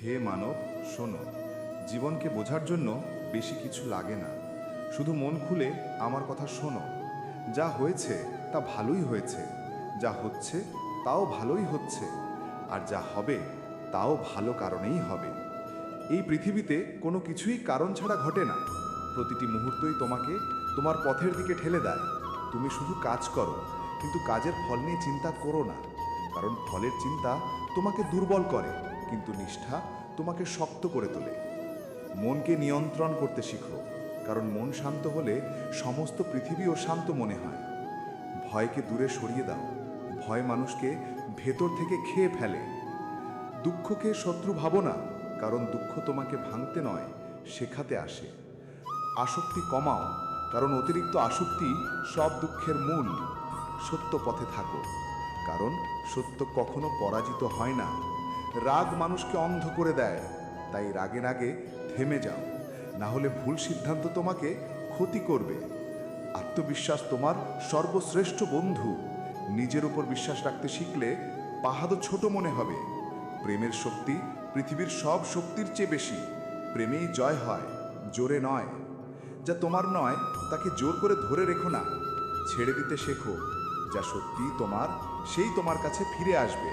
হে মানব, শোনো। জীবনকে বোঝার জন্য বেশি কিছু লাগে না। শুধু মন খুলে আমার কথা শোনো। যা হয়েছে তা ভালোই হয়েছে, যা হচ্ছে তাও ভালোই হচ্ছে, আর যা হবে তাও ভালো কারণেই হবে। এই পৃথিবীতে কোনো কিছুই কারণ ছাড়া ঘটে না। প্রতিটি মুহূর্তই তোমাকে তোমার পথের দিকে ঠেলে দেয়। তুমি শুধু কাজ করো, কিন্তু কাজের ফল নিয়ে চিন্তা করো না। কারণ ফলের চিন্তা তোমাকে দুর্বল করে, কিন্তু নিষ্ঠা তোমাকে শক্ত করে তোলে। মনকে নিয়ন্ত্রণ করতে শিখো, কারণ মন শান্ত হলে সমস্ত পৃথিবীও শান্ত মনে হয়। ভয়কে দূরে সরিয়ে দাও। ভয় মানুষকে ভেতর থেকে খেয়ে ফেলে। দুঃখকে শত্রু ভাবো না, কারণ দুঃখ তোমাকে ভাঙতে নয়, শেখাতে আসে। আসক্তি কমাও, কারণ অতিরিক্ত আসক্তি সব দুঃখের মূল। সত্য পথে থাকো, কারণ সত্য কখনো পরাজিত হয় না। রাগ মানুষকে অন্ধ করে দেয়, তাই রাগে রাগে থেমে যাও, না হলে ভুল সিদ্ধান্ত তোমাকে ক্ষতি করবে। আত্মবিশ্বাস তোমার সর্বশ্রেষ্ঠ বন্ধু। নিজের উপর বিশ্বাস রাখতে শিখলে পাহাড়ও ছোট মনে হবে। প্রেমের শক্তি পৃথিবীর সব শক্তির চেয়ে বেশি। প্রেমেই জয় হয়, জোরে নয়। যা তোমার নয় তাকে জোর করে ধরে রেখো না, ছেড়ে দিতে শেখো। যা সত্যি তোমার, সেই তোমার কাছে ফিরে আসবে।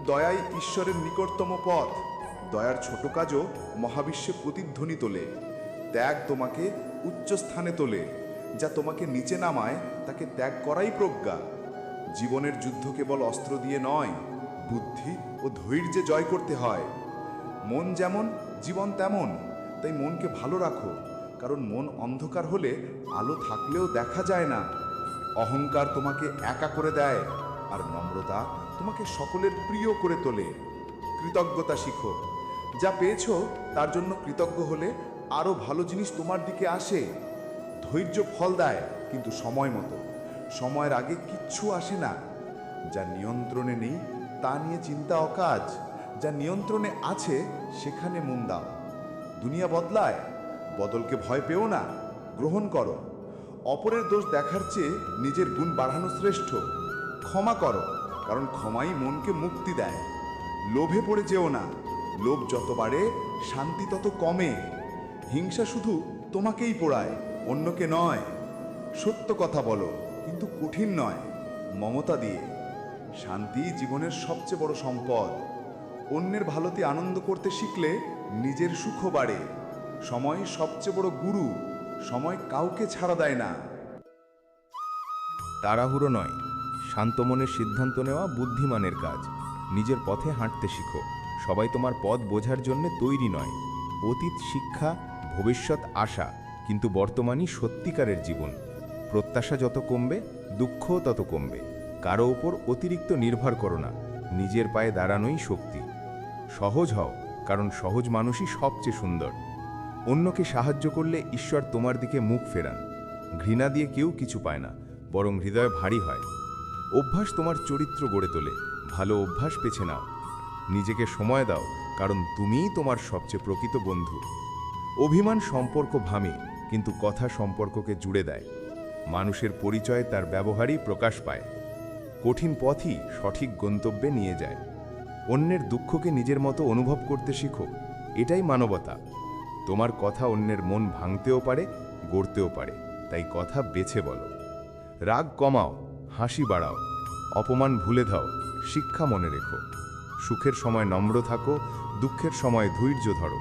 দয়াই ঈশ্বরের নিকটতম পথ। দয়ার ছোট কাজও মহাবিশ্বে প্রতিধ্বনি তোলে। ত্যাগ তোমাকে উচ্চ স্থানে তোলে। যা তোমাকে নিচে নামায় তাকে ত্যাগ করাই প্রজ্ঞা। জীবনের যুদ্ধ কেবল অস্ত্র দিয়ে নয়, বুদ্ধি ও ধৈর্যে জয় করতে হয়। মন যেমন, জীবন তেমন। তাই মনকে ভালো রাখো, কারণ মন অন্ধকার হলে আলো থাকলেও দেখা যায় না। অহংকার তোমাকে একা করে দেয়, আর নম্রতা তোমাকে সকলের প্রিয় করে তোলে। কৃতজ্ঞতা শিখো। যা পেয়েছো তার জন্য কৃতজ্ঞ হলে আরও ভালো জিনিস তোমার দিকে আসে। ধৈর্য ফল দেয়, কিন্তু সময় মতো। সময়ের আগে কিচ্ছু আসে না। যা নিয়ন্ত্রণে নেই তা নিয়ে চিন্তা অকাজ। যা নিয়ন্ত্রণে আছে সেখানে মন দাও। দুনিয়া বদলায়, বদলকে ভয় পেও না, গ্রহণ করো। অপরের দোষ দেখার চেয়ে নিজের গুণ বাড়ানো শ্রেষ্ঠ। ক্ষমা করো, কারণ ক্ষমাই মনকে মুক্তি দেয়। লোভে পড়ে যেও না, লোভ যত বাড়ে শান্তি তত কমে। হিংসা শুধু তোমাকেই পোড়ায়, অন্যকে নয়। সত্য কথা বলো, কিন্তু কঠিন নয়, মমতা দিয়ে। শান্তি জীবনের সবচেয়ে বড় সম্পদ। অন্যের ভালোতে আনন্দ করতে শিখলে নিজের সুখও বাড়ে। সময় সবচেয়ে বড় গুরু। সময় কাউকে ছাড়া দেয় না। তাড়াহুড়ো নয়, শান্ত মনের সিদ্ধান্ত নেওয়া বুদ্ধিমানের কাজ। নিজের পথে হাঁটতে শিখো। সবাই তোমার পথ বোঝার জন্য তৈরি নয়। অতীত শিক্ষা, ভবিষ্যৎ আশা, কিন্তু বর্তমানই সত্যিকারের জীবন। প্রত্যাশা যত কমবে, দুঃখও তত কমবে। কারো ওপর অতিরিক্ত নির্ভর করো না, নিজের পায়ে দাঁড়ানোই শক্তি। সহজ হও, কারণ সহজ মানুষই সবচেয়ে সুন্দর। অন্যকে সাহায্য করলে ঈশ্বর তোমার দিকে মুখ ফেরান। ঘৃণা দিয়ে কেউ কিছু পায় না, বরং হৃদয় ভারী হয়। অভ্যাস তোমার চরিত্র গড়ে তোলে, ভালো অভ্যাস বেছে নাও। নিজেকে সময় দাও, কারণ তুমিই তোমার সবচেয়ে প্রকৃত বন্ধু। অভিমান সম্পর্ক ভাঙে, কিন্তু কথা সম্পর্ককে জুড়ে দেয়। মানুষের পরিচয় তার ব্যবহারই প্রকাশ পায়। কঠিন পথই সঠিক গন্তব্যে নিয়ে যায়। অন্যের দুঃখকে নিজের মতো অনুভব করতে শিখো, এটাই মানবতা। তোমার কথা অন্যের মন ভাঙতেও পারে, গড়তেও পারে, তাই কথা বেছে বলো। রাগ কমাও, হাসি বাড়াও, অপমান ভুলে দাও, শিক্ষা মনে রেখো। সুখের সময় নম্র থাকো, দুঃখের সময় ধৈর্য ধরো।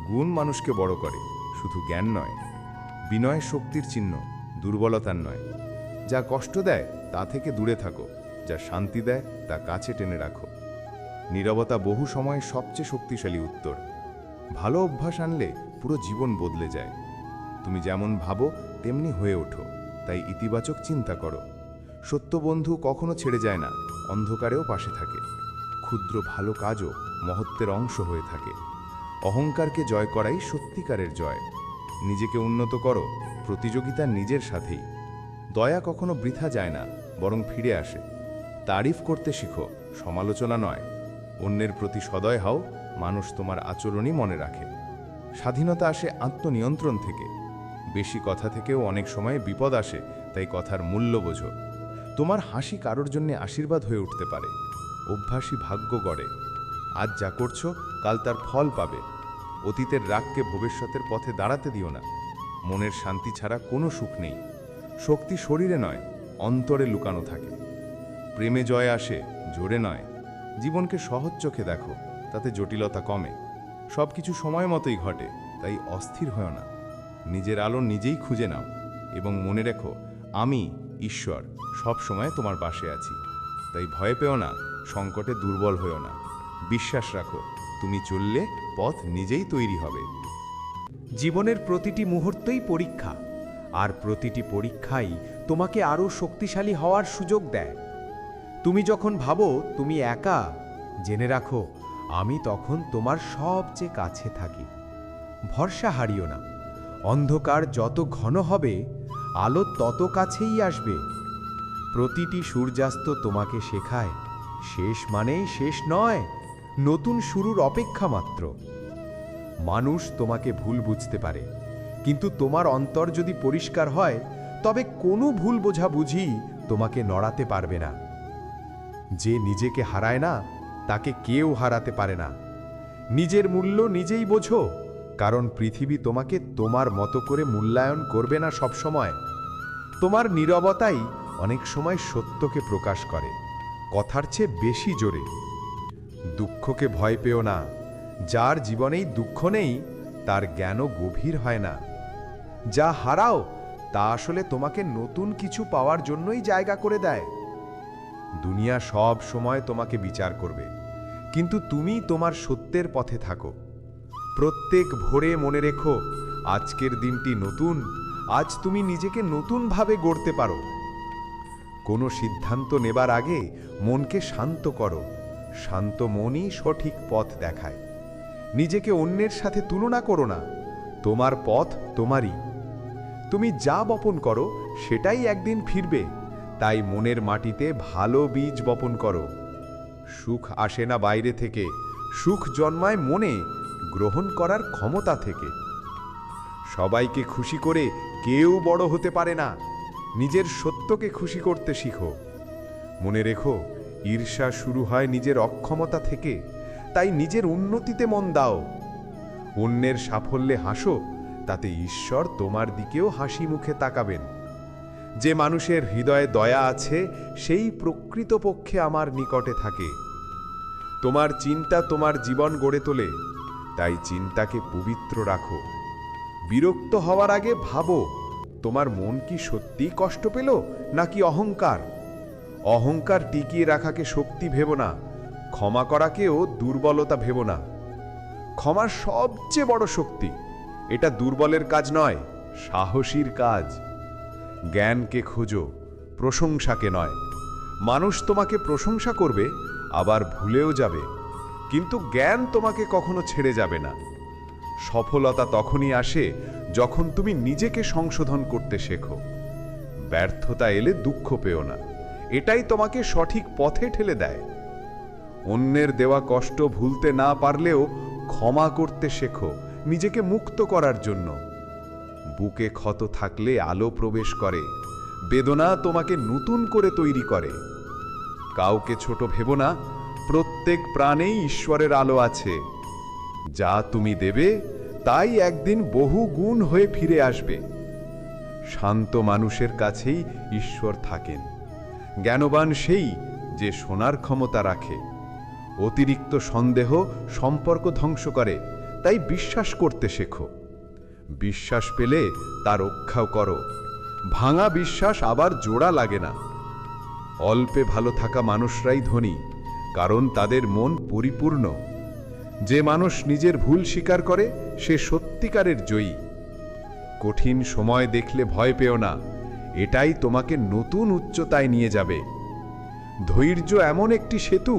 গুণ মানুষকে বড় করে, শুধু জ্ঞান নয়। বিনয় শক্তির চিহ্ন, দুর্বলতার নয়। যা কষ্ট দেয় তা থেকে দূরে থাকো, যা শান্তি দেয় তা কাছে টেনে রাখো। নীরবতা বহু সময় সবচেয়ে শক্তিশালী উত্তর। ভালো অভ্যাস আনলে পুরো জীবন বদলে যায়। তুমি যেমন ভাবো তেমনি হয়ে ওঠো, তাই ইতিবাচক চিন্তা করো। সত্য বন্ধু কখনো ছেড়ে যায় না, অন্ধকারেও পাশে থাকে। ক্ষুদ্র ভালো কাজও মহত্বের অংশ হয়ে থাকে। অহংকারকে জয় করাই সত্যিকারের জয়। নিজেকে উন্নত করো, প্রতিযোগিতা নিজের সাথেই। দয়া কখনো বৃথা যায় না, বরং ফিরে আসে। তারিফ করতে শিখো, সমালোচনা নয়। অন্যের প্রতি সদয় হও, মানুষ তোমার আচরণই মনে রাখে। স্বাধীনতা আসে আত্মনিয়ন্ত্রণ থেকে। বেশি কথা থেকেও অনেক সময় বিপদ আসে, তাই কথার মূল্য বোঝো। তোমার হাসি কারোর জন্য আশীর্বাদ হয়ে উঠতে পারে। অভ্যাসই ভাগ্য গড়ে। আজ যা করছো কাল তার ফল পাবে। অতীতের রাগকে ভবিষ্যতের পথে দাঁড়াতে দিও না। মনের শান্তি ছাড়া কোনো সুখ নেই। শক্তি শরীরে নয়, অন্তরে লুকানো থাকে। প্রেমে জয় আসে, জোরে নয়। জীবনকে সহজ চোখে দেখো, তাতে জটিলতা কমে। সব কিছু সময় মতোই ঘটে, তাই অস্থির হও না। নিজের আলো নিজেই খুঁজে নাও এবং মনে রেখো, আমি ঈশ্বর সব সময় তোমার পাশে আছি। তাই ভয় পেও না, সংকটে দুর্বল হও না। বিশ্বাস রাখো, তুমি চললে পথ নিজেই তৈরি হবে। জীবনের প্রতিটি মুহূর্তই পরীক্ষা, আর প্রতিটি পরীক্ষাই তোমাকে আরও শক্তিশালী হওয়ার সুযোগ দেয়। তুমি যখন ভাবো তুমি একা, জেনে রাখো আমি তখন তোমার সবচেয়ে কাছে থাকি। ভরসা হারিও না। অন্ধকার যত ঘন হবে, আলো তত কাছেই আসবে। প্রতিটি সূর্যাস্ত তোমাকে শেখায়, শেষ মানেই শেষ নয়, নতুন শুরুর অপেক্ষা মাত্র। মানুষ তোমাকে ভুল বুঝতে পারে, কিন্তু তোমার অন্তর যদি পরিষ্কার হয়, তবে কোনো ভুল বোঝাবুঝি তোমাকে নড়াতে পারবে না। যে নিজেকে হারায় না, তাকে কেউ হারাতে পারে না। নিজের মূল্য নিজেই বোঝো, কারণ পৃথিবী তোমাকে তোমার মতো করে মূল্যায়ন করবে না সব সময়। তোমার নীরবতাই অনেক সময় সত্যকে প্রকাশ করে, কথার চেয়ে বেশি জোরে। দুঃখকে ভয় পেও না। যার জীবনেই দুঃখ নেই, তার জ্ঞানও গভীর হয় না। যা হারাও তা আসলে তোমাকে নতুন কিছু পাওয়ার জন্যই জায়গা করে দেয়। দুনিয়া সব সময় তোমাকে বিচার করবে, কিন্তু তুমি তোমার সত্যের পথে থাকো। প্রত্যেক ভোরে মনে রেখো, আজকের দিনটি নতুন। আজ তুমি নিজেকে নতুনভাবে গড়তে পারো। কোনো সিদ্ধান্ত নেবার আগে মনকে শান্ত করো। শান্ত মনই সঠিক পথ দেখায়। নিজেকে অন্যের সাথে তুলনা করো না। তোমার পথ তোমারই। তুমি যা বপন করো সেটাই একদিন ফিরবে, তাই মনের মাটিতে ভালো বীজ বপন করো। সুখ আসে না বাইরে থেকে, সুখ জন্মায় মনে, গ্রহণ করার ক্ষমতা থেকে। সবাইকে খুশি করে কেউ বড় হতে পারে না। নিজের সত্যকে খুশি করতে শিখো। মনে রেখো, ঈর্ষা শুরু হয় নিজের অক্ষমতা থেকে, তাই নিজের উন্নতিতে মন দাও। অন্যের সাফল্যে হাসো, তাতে ঈশ্বর তোমার দিকেও হাসি মুখে তাকাবেন। যে মানুষের হৃদয়ে দয়া আছে, সেই প্রকৃতপক্ষে আমার নিকটে থাকে। তোমার চিন্তা তোমার জীবন গড়ে তোলে, তাই চিন্তাকে পবিত্র রাখো। বিরক্ত হওয়ার আগে ভাবো, তোমার মন কি সত্যিই কষ্ট পেল নাকি অহংকার? অহংকার টিকিয়ে রাখাকে শক্তি ভেবো না, ক্ষমা করাকেও দুর্বলতা ভেবো না। ক্ষমার সবচেয়ে বড় শক্তি। এটা দুর্বলের কাজ নয়, সাহসীর কাজ। জ্ঞানকে খোঁজো, প্রশংসাকে নয়। মানুষ তোমাকে প্রশংসা করবে, আবার ভুলেও যাবে, কিন্তু জ্ঞান তোমাকে কখনো ছেড়ে যাবে না। সফলতা তখনই আসে যখন তুমি নিজেকে সংশোধন করতে শেখো। ব্যর্থতা এলে দুঃখ পেও না, এটাই তোমাকে সঠিক পথে ঠেলে দেয়। অন্যের দেওয়া কষ্ট ভুলতে না পারলেও ক্ষমা করতে শেখো, নিজেকে মুক্ত করার জন্য। বুকে ক্ষত থাকলে আলো প্রবেশ করে, বেদনা তোমাকে নতুন করে তৈরি করে। কাউকে ছোট ভেবো না, প্রত্যেক প্রাণেই ঈশ্বরের আলো আছে। যা তুমি দেবে তাই একদিন বহু গুণ হয়ে ফিরে আসবে। শান্ত মানুষের কাছেই ঈশ্বর থাকেন। জ্ঞানবান সেই যে শোনার ক্ষমতা রাখে। অতিরিক্ত সন্দেহ সম্পর্ক ধ্বংস করে, তাই বিশ্বাস করতে শেখো। বিশ্বাস পেলে তা রক্ষাও করো। ভাঙা বিশ্বাস আবার জোড়া লাগে না। অল্পে ভালো থাকা মানুষরাই ধনী, কারণ তাদের মন পরিপূর্ণ। যে মানুষ নিজের ভুল স্বীকার করে, সে সত্যিকারের জয়ী। কঠিন সময় দেখলে ভয় পেও না, এটাই তোমাকে নতুন উচ্চতায় নিয়ে যাবে। ধৈর্য এমন একটি সেতু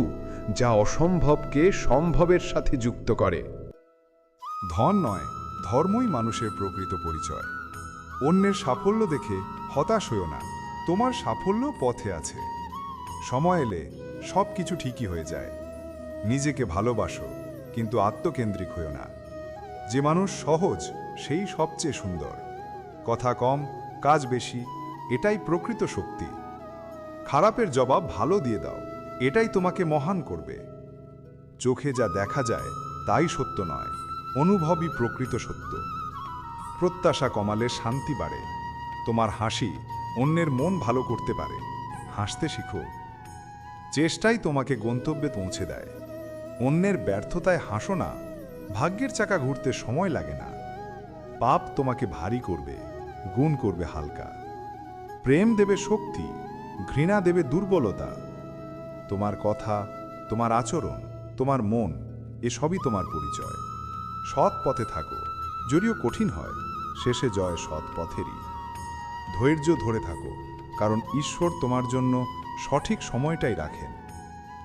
যা অসম্ভবকে সম্ভবের সাথে যুক্ত করে। ধন নয়, ধর্মই মানুষের প্রকৃত পরিচয়। অন্যের সাফল্য দেখে হতাশ হইও না, তোমার সাফল্য পথে আছে। সময় এলে সব কিছু ঠিকই হয়ে যায়। নিজেকে ভালোবাসো, কিন্তু আত্মকেন্দ্রিক হইও না। যে মানুষ সহজ, সেই সবচেয়ে সুন্দর। কথা কম, কাজ বেশি, এটাই প্রকৃত শক্তি। খারাপের জবাব ভালো দিয়ে দাও, এটাই তোমাকে মহান করবে। চোখে যা দেখা যায় তাই সত্য নয়, অনুভবই প্রকৃত সত্য। প্রত্যাশা কমালে শান্তি বাড়ে। তোমার হাসি অন্যের মন ভালো করতে পারে। হাসতে শিখো। চেষ্টাই তোমাকে গন্তব্যে পৌঁছে দেয়। অন্যের ব্যর্থতায় হাসো না। ভাগ্যের চাকা ঘুরতে সময় লাগে না। পাপ তোমাকে ভারী করবে, গুণ করবে হালকা। প্রেম দেবে শক্তি, ঘৃণা দেবে দুর্বলতা। তোমার কথা, তোমার আচরণ, তোমার মন, এসবই তোমার পরিচয়। সৎ পথে থাকো, যদিও কঠিন হয়, শেষে জয় সৎ পথেরই। ধৈর্য ধরে থাকো, কারণ ঈশ্বর তোমার জন্য সঠিক সময়টাই রাখেন।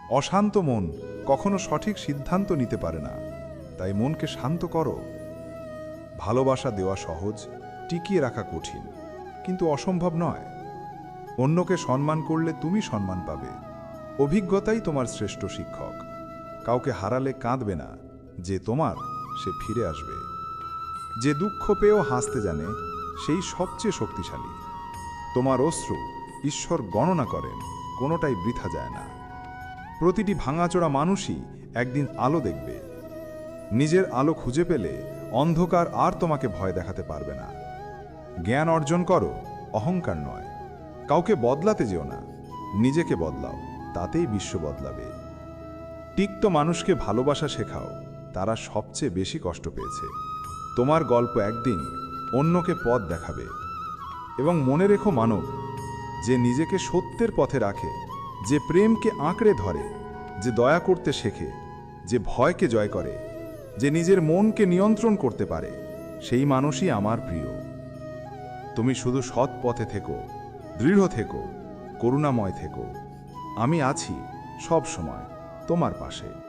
অশান্ত মন কখনো সঠিক সিদ্ধান্ত নিতে পারে না, তাই মনকে শান্ত করো। ভালোবাসা দেওয়া সহজ, টিকিয়ে রাখা কঠিন, কিন্তু অসম্ভব নয়। অন্যকে সম্মান করলে তুমি সম্মান পাবে। অভিজ্ঞতাই তোমার শ্রেষ্ঠ শিক্ষক। কাউকে হারালে কাঁদবে না, যে তোমার সে ফিরে আসবে। যে দুঃখ পেয়েও হাসতে জানে সেই সবচেয়ে শক্তিশালী। তোমার অশ্রু ঈশ্বর গণনা করেন, কোনোটাই বৃথা যায় না। প্রতিটি ভাঙাচোরা মানুষই একদিন আলো দেখবে। নিজের আলো খুঁজে পেলে অন্ধকার আর তোমাকে ভয় দেখাতে পারবে না। জ্ঞান অর্জন করো, অহংকার নয়। কাউকে বদলাতে যেও না, নিজেকে বদলাও, তাতেই বিশ্ব বদলাবে। তিক্ত মানুষকে ভালোবাসা শেখাও, তারা সবচেয়ে বেশি কষ্ট পেয়েছে। তোমার গল্প একদিন অন্যকে পথ দেখাবে। এবং মনে রেখো মানব, যে নিজেকে সত্যের পথে রাখে, যে প্রেমকে আঁকড়ে ধরে, যে দয়া করতে শেখে, যে ভয়কে জয় করে, যে নিজের মনকে নিয়ন্ত্রণ করতে পারে, সেই মানুষই আমার প্রিয়। তুমি শুধু সৎ পথে থেকো, দৃঢ় থেকো, করুণাময় থেকো। আমি আছি সব সময় তোমার পাশে।